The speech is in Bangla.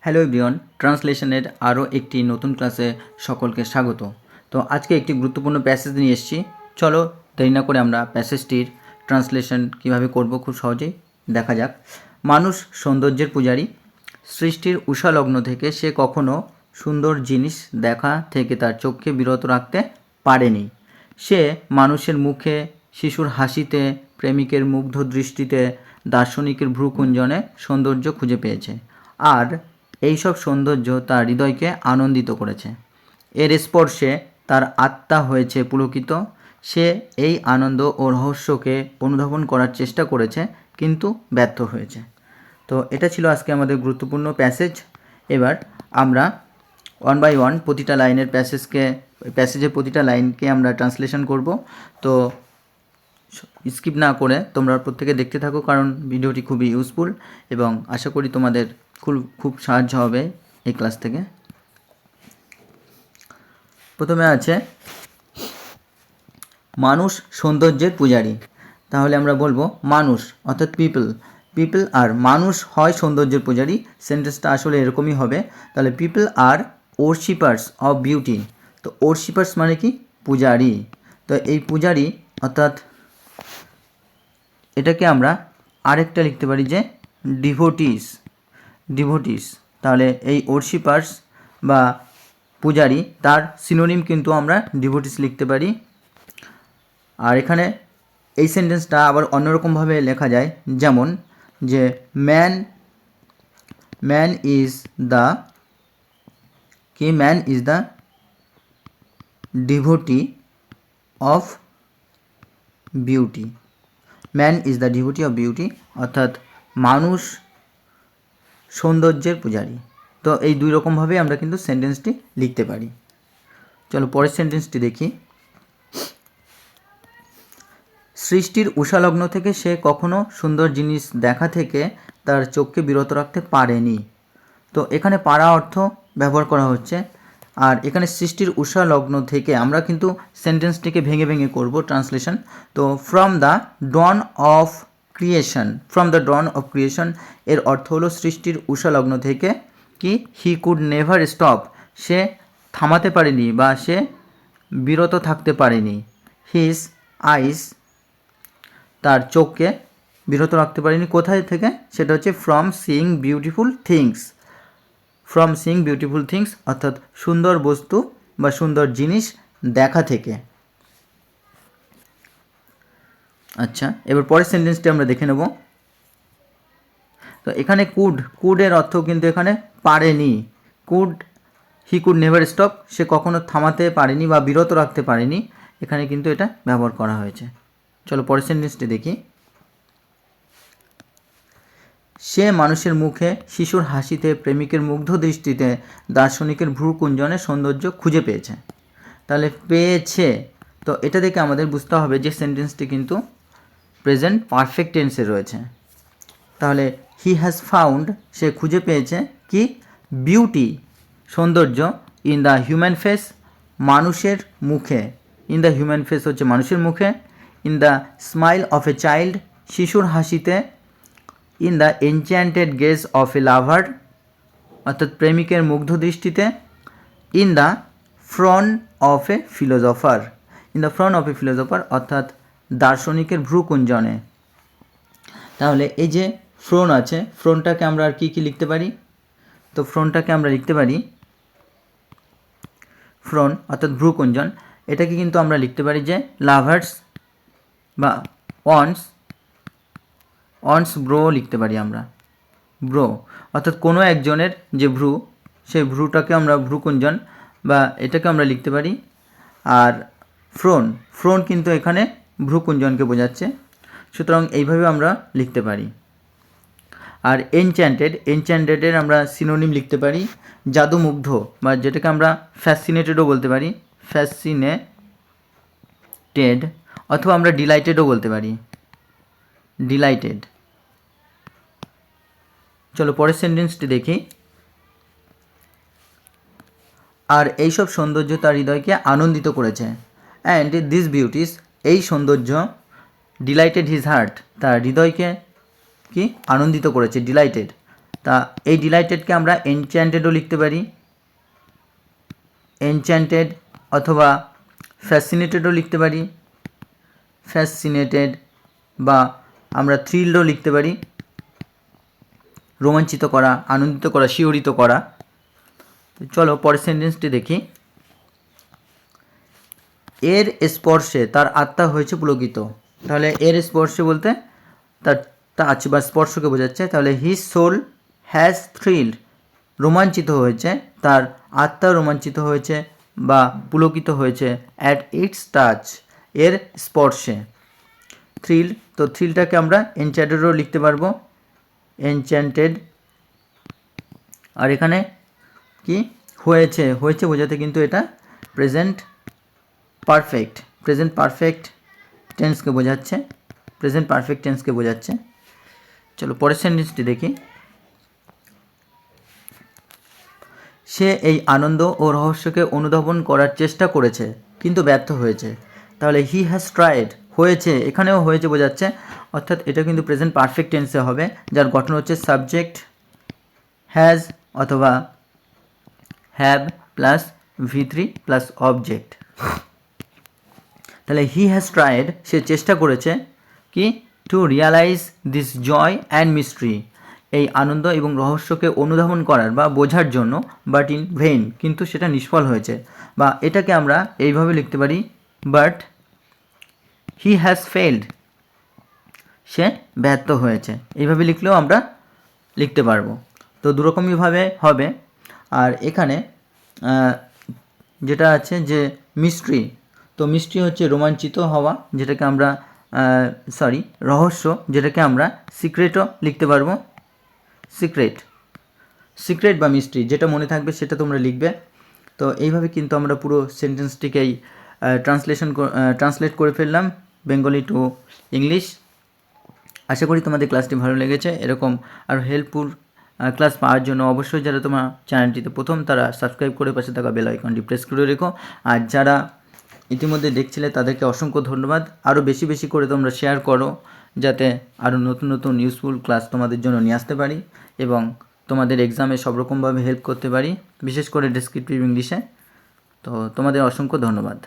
হ্যালো এভরিওয়ান, ট্রান্সলেশনের আরও একটি নতুন ক্লাসে সকলকে স্বাগত। তো আজকে একটি গুরুত্বপূর্ণ প্যাসেজ নিয়ে এসেছি। চলো দেরি না করে আমরা প্যাসেজটির ট্রান্সলেশন কিভাবে করব খুব সহজেই দেখা যাক। মানুষ সৌন্দর্যের পূজারী। সৃষ্টির উষালগ্ন থেকে সে কখনো সুন্দর জিনিস দেখা থেকে তার চোখকে বিরত রাখতে পারেনি। সে মানুষের মুখে, শিশুর হাসিতে, প্রেমিকের মুগ্ধ দৃষ্টিতে, দার্শনিকের ভ্রুকুঞ্জনে সৌন্দর্য খুঁজে পেয়েছে। আর এইসব সৌন্দর্য তার হৃদয়কে আনন্দিত করেছে। এর স্পর্শে তার আত্মা হয়েছে পুলকিত। সে এই আনন্দ ও রহস্যকে অনুধাবন করার চেষ্টা করেছে, কিন্তু ব্যর্থ হয়েছে। তো এটা ছিল আজকে আমাদের গুরুত্বপূর্ণ প্যাসেজ। এবার আমরা ওয়ান বাই ওয়ান প্রতিটা লাইনের প্যাসেজের প্রতিটা লাইনকে আমরা ট্রান্সলেশন করব। তো স্কিপ না করে তোমরা প্রত্যেকে দেখতে থাকো, কারণ ভিডিওটি খুবই ইউজফুল এবং আশা করি তোমাদের খুব সাহায্য হবে এই ক্লাস থেকে। প্রথমে আছে মানুষ সৌন্দর্যের পূজারী। তাহলে আমরা বলবো মানুষ অর্থাৎ পিপল আর মানুষ হয় সৌন্দর্যের পূজারী। সেন্টেন্সটা আসলে এরকমই হবে। তাহলে পিপল আর ওরশিপার্স অফ বিউটি। তো ওরশিপার্স মানে কি? পূজারী। তো এই পূজারী অর্থাৎ এটাকে আমরা আরেকটা লিখতে পারি যে ডিভোটিস। তাহলে এই ওরশিপার্স বা পূজারী তার সিনোনিম কিন্তু আমরা ডিভোটিস লিখতে পারি। আর এখানে এই সেন্টেন্সটা আবার অন্যরকমভাবে লেখা যায়, যেমন যে man is the devotee of beauty. Man is the devotee of beauty অর্থাৎ মানুষ সৌন্দর্যের পূজারী। তো এই দুই রকমভাবে আমরা কিন্তু সেন্টেন্সটি লিখতে পারি। চলো পরের সেন্টেন্সটি দেখি। সৃষ্টির উষালগ্ন থেকে সে কখনো সুন্দর জিনিস দেখা থেকে তার চোখকে বিরত রাখতে পারেনি। তো এখানে পারা অর্থ ব্যবহার করা হচ্ছে। আর এখানে সৃষ্টির উষালগ্ন থেকে আমরা কিন্তু সেন্টেন্সটিকে ভেঙে ভেঙে করব ট্রান্সলেশন। তো from the dawn of creation এর অর্থ হলো সৃষ্টির উষালগ্ন থেকে কি হি কুড নেভার স্টপ, সে থামাতে পারেনি বা সে বিরত থাকতে পারেনি। হিজ আইস, তার চোখকে বিরত রাখতে পারেনি। কোথায় থেকে? সেটা হচ্ছে ফ্রম সিইং বিউটিফুল থিংস অর্থাৎ সুন্দর বস্তু বা সুন্দর জিনিস দেখা থেকে। আচ্ছা, এবার পরের সেন্টেন্সটি আমরা দেখে নেব। তো এখানে কুডের অর্থ কিন্তু এখানে পারেনি। হি কুড নেভার স্টপ, সে কখনো থামাতে পারেনি বা বিরত রাখতে পারেনি। এখানে কিন্তু এটা ব্যবহার করা হয়েছে। চলো পরের সেন্টেন্সটি দেখি। সে মানুষের মুখে, শিশুর হাসিতে, প্রেমিকের মুগ্ধ দৃষ্টিতে, দার্শনিকের ভ্রুকুঞ্জনে সৌন্দর্য খুঁজে পেয়েছে। তাহলে পেয়েছে, তো এটা দেখে আমাদের বুঝতে হবে যে সেন্টেন্সটি কিন্তু প্রেজেন্ট পারফেক্ট টেন্সে রয়েছে। তাহলে হি হ্যাজ ফাউন্ড, সে খুঁজে পেয়েছে কি? বিউটি, সৌন্দর্য, ইন দ্য হিউম্যান ফেস, মানুষের মুখে। ইন দ্য হিউম্যান ফেস হচ্ছে মানুষের মুখে। In the smile of a child, শিশুর হাসিতে। In the enchanted gaze of a lover, অর্থাৎ প্রেমিকের মুগ্ধ দৃষ্টিতে। In the front of a philosopher, অর্থাৎ দার্শনিকের ভ্রুকুঞ্জনে। তাহলে এই যে ফ্রন আছে, ফ্রনটাকে আমরা আর কি লিখতে পারি? তো ফ্রনটাকে আমরা লিখতে পারি ফ্রন অর্থাৎ ভ্রুকুঞ্জন। এটাকে কিন্তু আমরা লিখতে পারি যে লাভার্স বা অনস ব্রো লিখতে পারি আমরা। ব্রো অর্থাৎ কোনো একজনের যে ভ্রু, সেই ভ্রুটাকে আমরা ভ্রুকুঞ্জন বা এটাকে আমরা লিখতে পারি। আর ফ্রন কিন্তু এখানে ভ্রুকুঞ্জনকে বোঝাচ্ছে, সুতরাং এইভাবে আমরা লিখতে পারি। আর এনচ্যান্টেডের আমরা সিনোনিম লিখতে পারি জাদুমুগ্ধ, বা যেটাকে আমরা ফ্যাসিনেটেডও বলতে পারি, ফ্যাসিনেটেড, অথবা আমরা ডিলাইটেডও বলতে পারি, ডিলাইটেড। চলো পরের সেন্টেন্সটি দেখি। আর এইসব সৌন্দর্য তার হৃদয়কে আনন্দিত করেছে। অ্যান্ড দিস বিউটিস, এই সৌন্দর্য, ডিলাইটেড হিজ হার্ট, তার হৃদয়কে কি আনন্দিত করেছে, ডিলাইটেড। তা এই ডিলাইটেডকে আমরা এনচ্যান্টেডও লিখতে পারি, এনচ্যান্টেড, অথবা ফ্যাসিনেটেডও লিখতে পারি, ফ্যাসিনেটেড, বা আমরা থ্রিলডও লিখতে পারি, রোমাঞ্চিত করা, আনন্দিত করা, শিহরিত করা। চলো পরের সেন্টেন্সটি দেখি। এর স্পর্শে তার আত্মা হয়েছে পুলকিত। তাহলে এর স্পর্শে বলতে তার টাচ বা স্পর্শকে বোঝাচ্ছে। তাহলে হিজ সোল হ্যাজ থ্রিলড, রোমাঞ্চিত হয়েছে, তার আত্মা রোমাঞ্চিত হয়েছে বা পুলকিত হয়েছে অ্যাট ইটস টাচ, এর স্পর্শে। থ্রিল, তো থ্রিলটাকে আমরা এনচ্যান্টেডও লিখতে পারবো, এনচ্যান্টেড। আর এখানে কি হয়েছে, হয়েছে বোঝাতে কিন্তু এটা প্রেজেন্ট পারফেক্ট টেন্সকে বোঝাচ্ছে, প্রেজেন্ট পারফেক্ট টেন্সকে বোঝাচ্ছে। চলো পরের সেন্টেন্সটি দেখি। সে এই আনন্দ ও রহস্যকে অনুধাবন করার চেষ্টা করেছে কিন্তু ব্যর্থ হয়েছে। তাহলে হি হ্যাজ ট্রাইড, হয়েছে, এখানেও হয়েছে বোঝাচ্ছে, অর্থাৎ এটা কিন্তু প্রেজেন্ট পারফেক্ট টেন্সে হবে, যার গঠন হচ্ছে সাবজেক্ট হ্যাজ অথবা have plus V3 plus object. তাহলে হি হ্যাজ ট্রাইড, সে চেষ্টা করেছে কি, to realize this joy and mystery, এই আনন্দ এবং রহস্যকে অনুধাবন করার বা বোঝার জন্য, বাট ইন ভেইন, কিন্তু সেটা নিষ্ফল হয়েছে। বা এটাকে আমরা এইভাবে লিখতে পারি, বাট হি হ্যাজ ফেইল্ড, সে ব্যর্থ হয়েছে, এইভাবে লিখলেও আমরা লিখতে পারবো। তো দুরকমইভাবে হবে। আর এখানে যেটা আছে যে মিস্ট্রি, তো মিস্ট্রি হচ্ছে রোমাঞ্চিত হওয়া, যেটাকে আমরা রহস্য, যেটাকে আমরা সিক্রেটও লিখতে পারবো, সিক্রেট বা মিস্ট্রি, যেটা মনে থাকবে সেটা তোমরা লিখবে। তো এইভাবে কিন্তু আমরা পুরো সেন্টেন্সটিকেই ট্রান্সলেট করে ফেললাম বেঙ্গলি টু ইংলিশ। আশা করি তোমাদের ক্লাসটি ভালো লেগেছে। এরকম আর হেল্পফুল ক্লাস পাওয়ার জন্য অবশ্যই যারা তোমার চ্যানেলটিতে প্রথম, তারা সাবস্ক্রাইব করে পাশে থাকা বেল আইকনটি প্রেস করে রেখো। আর যারা ইতিমধ্যে দেখছিলে তাদেরকে অসংখ্য ধন্যবাদ। আরও বেশি বেশি করে তোমরা শেয়ার করো, যাতে আরও নতুন নতুন ইউজফুল ক্লাস তোমাদের জন্য নিয়ে আসতে পারি এবং তোমাদের এক্সামে সব রকমভাবে হেল্প করতে পারি, বিশেষ করে ডেসক্রিপটিভ ইংলিশে। তো তোমাদের অসংখ্য ধন্যবাদ।